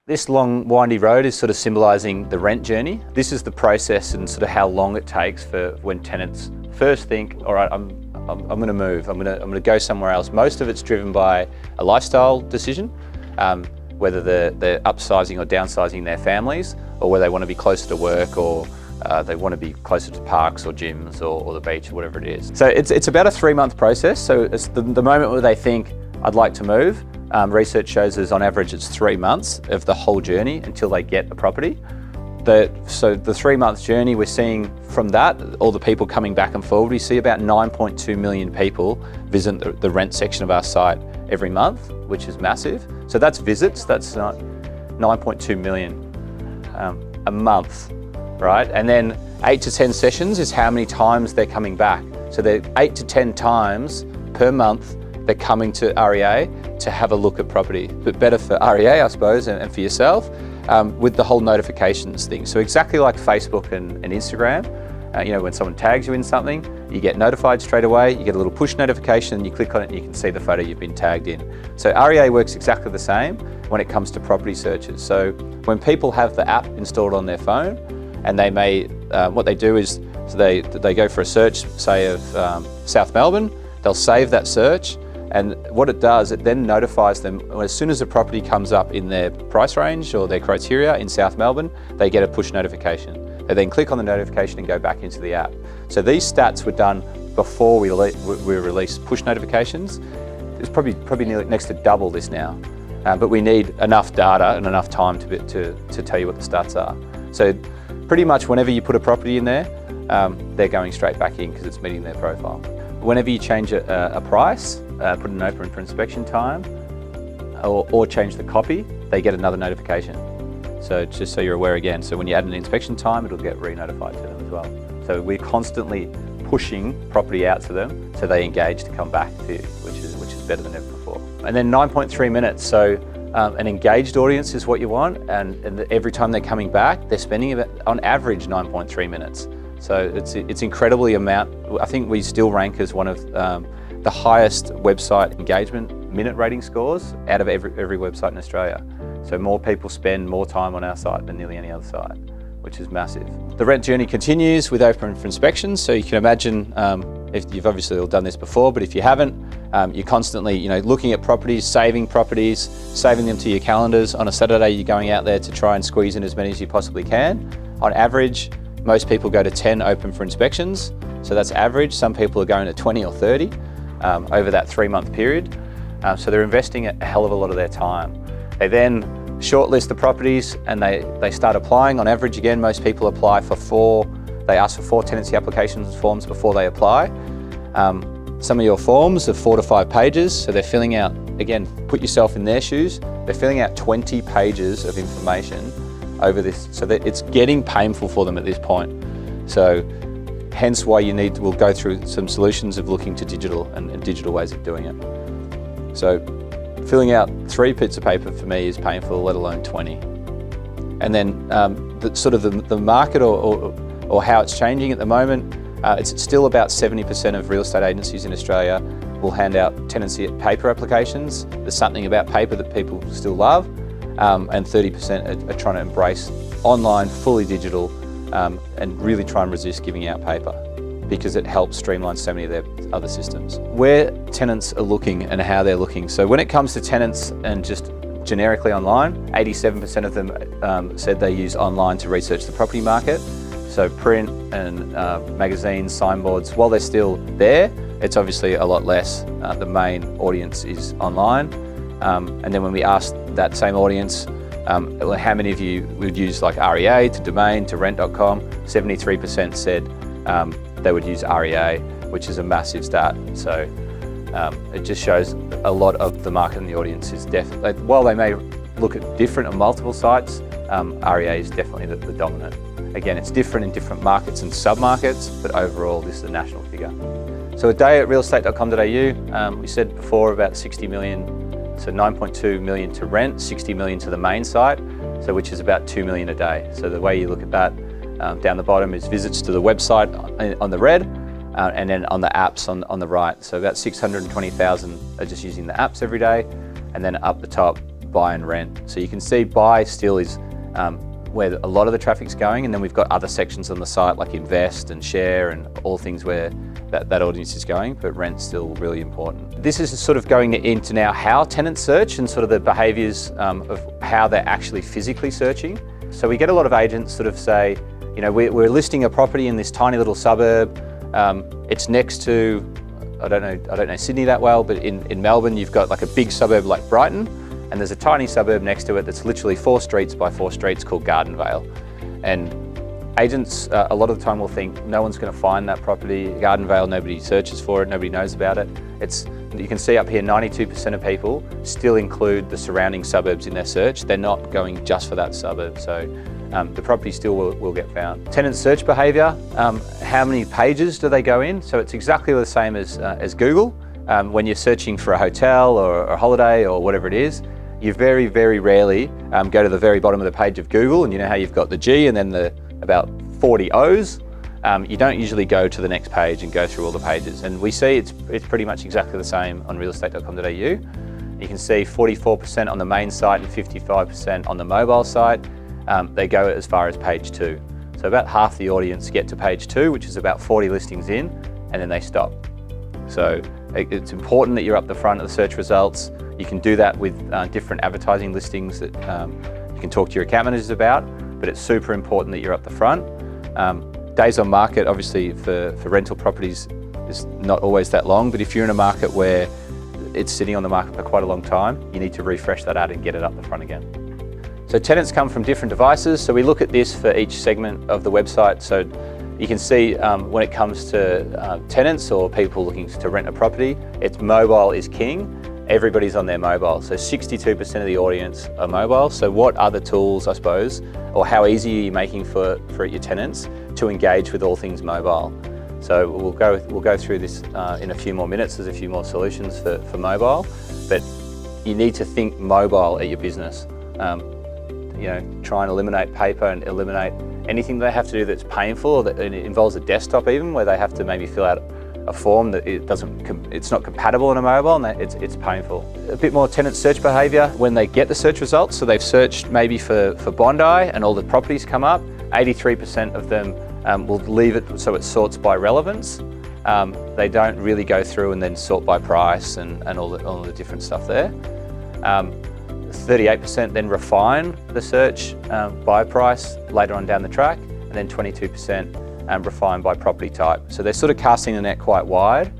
This long windy road is sort of symbolising the rent journey. This is the process and sort of how long it takes for when tenants first think, all right, I'm going to move, I'm going to go somewhere else. Most of it's driven by a lifestyle decision, whether they're upsizing or downsizing their families, or whether they want to be closer to work, or they want to be closer to parks or gyms or the beach or whatever it is. So it's about a 3-month process. So it's the moment where they think, I'd like to move. Research shows us on average it's 3 months of the whole journey until they get a property. So the 3-month journey, we're seeing from that, all the people coming back and forward, we see about 9.2 million people visit the rent section of our site every month, which is massive. So that's visits, that's 9.2 million a month, right? And then 8 to 10 sessions is how many times they're coming back. So they're 8 to 10 times per month they're coming to REA to have a look at property. But better for REA, I suppose, and for yourself, with the whole notifications thing. So exactly like Facebook and Instagram, you know, when someone tags you in something, you get notified straight away, you get a little push notification, and you click on it and you can see the photo you've been tagged in. So REA works exactly the same when it comes to property searches. So when people have the app installed on their phone, and they may, what they do is, so they go for a search, say of South Melbourne, they'll save that search, and what it does, it then notifies them as soon as a property comes up in their price range or their criteria in South Melbourne, they get a push notification. They then click on the notification and go back into the app. So these stats were done before we released push notifications. It's probably nearly next to double this now, but we need enough data and enough time to tell you what the stats are. So pretty much whenever you put a property in there, they're going straight back in because it's meeting their profile. Whenever you change a price, put an open for inspection time, or change the copy, they get another notification. So just so you're aware again, so when you add an inspection time, it'll get re-notified to them as well. So we're constantly pushing property out to them so they engage to come back to you, which is better than ever before. And then 9.3 minutes, so an engaged audience is what you want, and every time they're coming back, they're spending about, on average, 9.3 minutes. So it's incredibly amount. I think we still rank as one of the highest website engagement minute rating scores out of every website in Australia. So more people spend more time on our site than nearly any other site, which is massive. The rent journey continues with open for inspections. So you can imagine, if you've obviously all done this before, but if you haven't, you're constantly, looking at properties, saving them to your calendars. On a Saturday, you're going out there to try and squeeze in as many as you possibly can. On average, most people go to 10 open for inspections. So that's average. Some people are going to 20 or 30 over that 3-month period. So they're investing a hell of a lot of their time. They then shortlist the properties and they start applying. On average, again, most people apply for they ask for 4 tenancy applications forms before they apply. Some of your forms are 4 to 5 pages, so they're filling out, again, put yourself in their shoes, they're filling out 20 pages of information over this, so that it's getting painful for them at this point. So hence why we'll go through some solutions of looking to digital and digital ways of doing it. So filling out 3 bits of paper for me is painful, let alone 20. And then the market or how it's changing at the moment, it's still about 70% of real estate agencies in Australia will hand out tenancy paper applications. There's something about paper that people still love, and 30% are trying to embrace online, fully digital, and really try and resist giving out paper because it helps streamline so many of their other systems. Where tenants are looking and how they're looking. So when it comes to tenants and just generically online, 87% of them said they use online to research the property market. So print and magazines, signboards, while they're still there, it's obviously a lot less. The main audience is online. And then when we asked that same audience, how many of you would use like REA to Domain to Rent.com, 73% said they would use REA, which is a massive stat. So it just shows a lot of the market and the audience is definitely, while they may look at different and multiple sites, REA is definitely the dominant. Again, it's different in different markets and sub-markets, but overall this is a national figure. So a day at realestate.com.au, we said before about 60 million, so 9.2 million to rent, 60 million to the main site, so which is about 2 million a day. So the way you look at that, down the bottom is visits to the website on the red, and then on the apps on the right. So about 620,000 are just using the apps every day, and then up the top, buy and rent. So you can see buy still is where a lot of the traffic's going, and then we've got other sections on the site like invest and share and all things where that audience is going, but rent's still really important. This is sort of going into now how tenants search and sort of the behaviours of how they're actually physically searching. So we get a lot of agents sort of say, you know, we're listing a property in this tiny little suburb. It's next to, I don't know Sydney that well, but in Melbourne you've got like a big suburb like Brighton, and there's a tiny suburb next to it that's literally 4 streets by 4 streets called Gardenvale. And agents a lot of the time will think no one's going to find that property. Gardenvale, nobody searches for it, nobody knows about it. You can see up here 92% of people still include the surrounding suburbs in their search. They're not going just for that suburb, so the property still will get found. Tenant search behaviour, how many pages do they go in? So it's exactly the same as Google. When you're searching for a hotel or a holiday or whatever it is, you very, very rarely go to the very bottom of the page of Google, and you know how you've got the G and then about 40 O's. You don't usually go to the next page and go through all the pages. And we see it's pretty much exactly the same on realestate.com.au. You can see 44% on the main site and 55% on the mobile site. They go as far as page 2. So about half the audience get to page 2, which is about 40 listings in, and then they stop. So it's important that you're up the front of the search results. You can do that with different advertising listings that you can talk to your account managers about, but it's super important that you're up the front. Days on market, obviously for rental properties, is not always that long, but if you're in a market where it's sitting on the market for quite a long time, you need to refresh that ad and get it up the front again. So tenants come from different devices, so we look at this for each segment of the website. So you can see when it comes to tenants or people looking to rent a property, it's mobile is king. Everybody's on their mobile. So 62% of the audience are mobile. So what other tools, I suppose, or how easy are you making for your tenants to engage with all things mobile? So we'll go through this in a few more minutes. There's a few more solutions for mobile, but you need to think mobile at your business. You know, try and eliminate paper and eliminate anything they have to do that's painful, or that it involves a desktop even, where they have to maybe fill out a form that it's not compatible on a mobile, and it's painful. A bit more tenant search behaviour when they get the search results. So they've searched maybe for Bondi and all the properties come up. 83% of them will leave it so it sorts by relevance. They don't really go through and then sort by price and all the different stuff there. 38% then refine the search by price later on down the track, and then 22% refine by property type. So they're sort of casting the net quite wide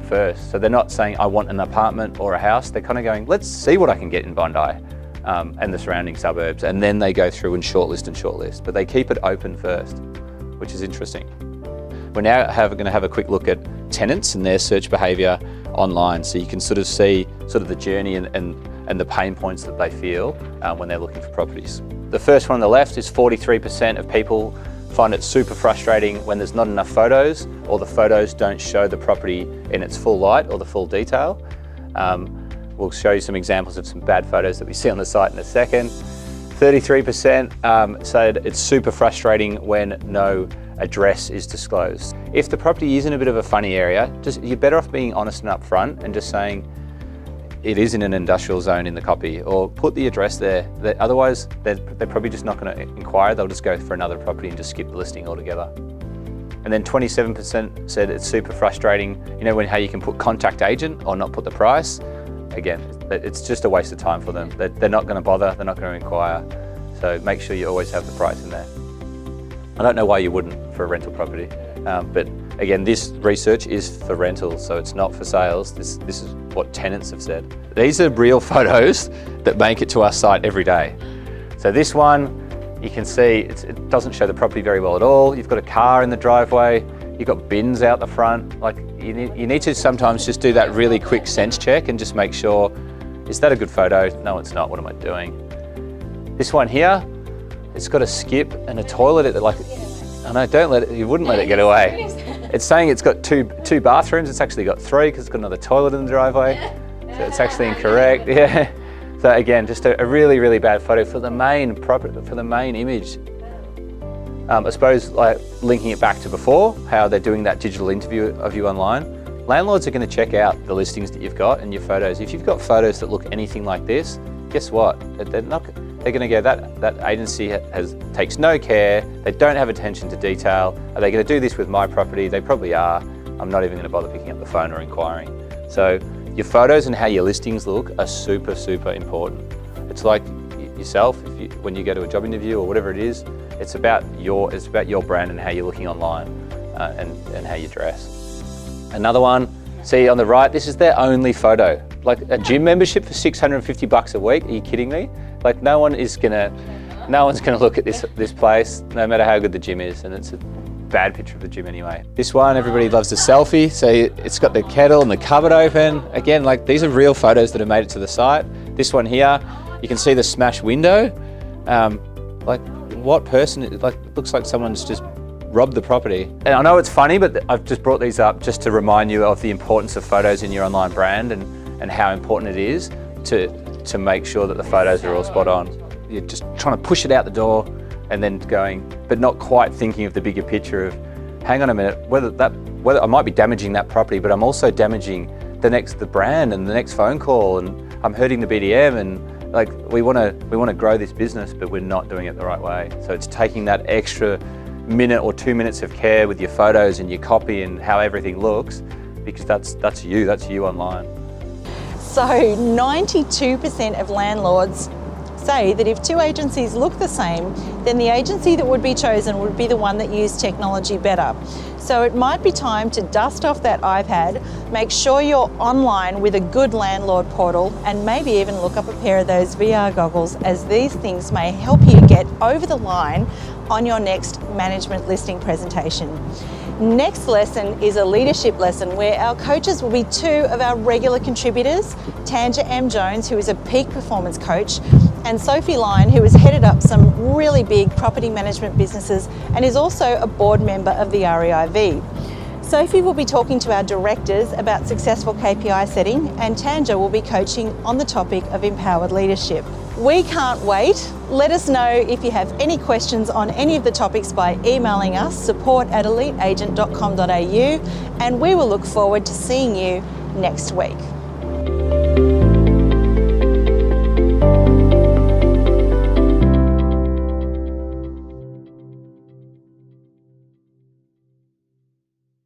first. So they're not saying I want an apartment or a house. They're kind of going, let's see what I can get in Bondi and the surrounding suburbs, and then they go through and shortlist. But they keep it open first, which is interesting. We're now going to have a quick look at tenants and their search behaviour online, so you can sort of see sort of the journey and the pain points that they feel when they're looking for properties. The first one on the left is 43% of people find it super frustrating when there's not enough photos, or the photos don't show the property in its full light or the full detail. We'll show you some examples of some bad photos that we see on the site in a second. 33% said it's super frustrating when no address is disclosed. If the property is in a bit of a funny area, you're better off being honest and upfront and just saying it is in an industrial zone in the copy, or put the address there. Otherwise, they're probably just not going to inquire. They'll just go for another property and just skip the listing altogether. And then 27% said it's super frustrating, you know, how you can put contact agent or not put the price. Again, it's just a waste of time for them. They're not going to bother, they're not going to inquire. So make sure you always have the price in there. I don't know why you wouldn't for a rental property, but again, this research is for rentals, so it's not for sales. This is what tenants have said. These are real photos that make it to our site every day. So this one, you can see it doesn't show the property very well at all. You've got a car in the driveway, you've got bins out the front. Like you need to sometimes just do that really quick sense check and just make sure, is that a good photo? No, it's not. What am I doing? This one here, it's got a skip and a toilet. I know, you wouldn't let it get away. It's saying it's got two bathrooms. It's actually got 3 because it's got another toilet in the driveway. So it's actually incorrect. Yeah. So again, just a really, really bad photo for the main image. I suppose, like linking it back to before, how they're doing that digital interview of you online. Landlords are going to check out the listings that you've got and your photos. If you've got photos that look anything like this, guess what? They're going to go, that agency takes no care, they don't have attention to detail. Are they going to do this with my property? They probably are. I'm not even going to bother picking up the phone or inquiring. So your photos and how your listings look are super, super important. It's like yourself, when you go to a job interview or whatever it is, it's about your brand and how you're looking online and how you dress. Another one, see on the right, this is their only photo. Like a gym membership for $650 a week, are you kidding me? Like no one's gonna look at this place, no matter how good the gym is, and it's a bad picture of the gym anyway. This one, everybody loves the selfie, so it's got the kettle and the cupboard open. Again, like these are real photos that have made it to the site. This one here, you can see the smashed window. Like what person, looks like someone's just robbed the property. And I know it's funny, but I've just brought these up just to remind you of the importance of photos in your online brand and how important it is to make sure that the photos are all spot on. You're just trying to push it out the door and then going, but not quite thinking of the bigger picture of, hang on a minute, whether I might be damaging that property, but I'm also damaging the brand and the next phone call, and I'm hurting the BDM, and like we want to grow this business, but we're not doing it the right way. So it's taking that extra minute or 2 minutes of care with your photos and your copy and how everything looks, because that's you online. So 92% of landlords say that if two agencies look the same, then the agency that would be chosen would be the one that used technology better. So it might be time to dust off that iPad, make sure you're online with a good landlord portal, and maybe even look up a pair of those VR goggles, as these things may help you get over the line on your next management listing presentation. Next lesson is a leadership lesson where our coaches will be two of our regular contributors, Tanja M. Jones, who is a peak performance coach, and Sophie Lyon, who has headed up some really big property management businesses and is also a board member of the REIV. Sophie will be talking to our directors about successful KPI setting, and Tanja will be coaching on the topic of empowered leadership. We can't wait. Let us know if you have any questions on any of the topics by emailing us, support@eliteagent.com.au, and we will look forward to seeing you next week.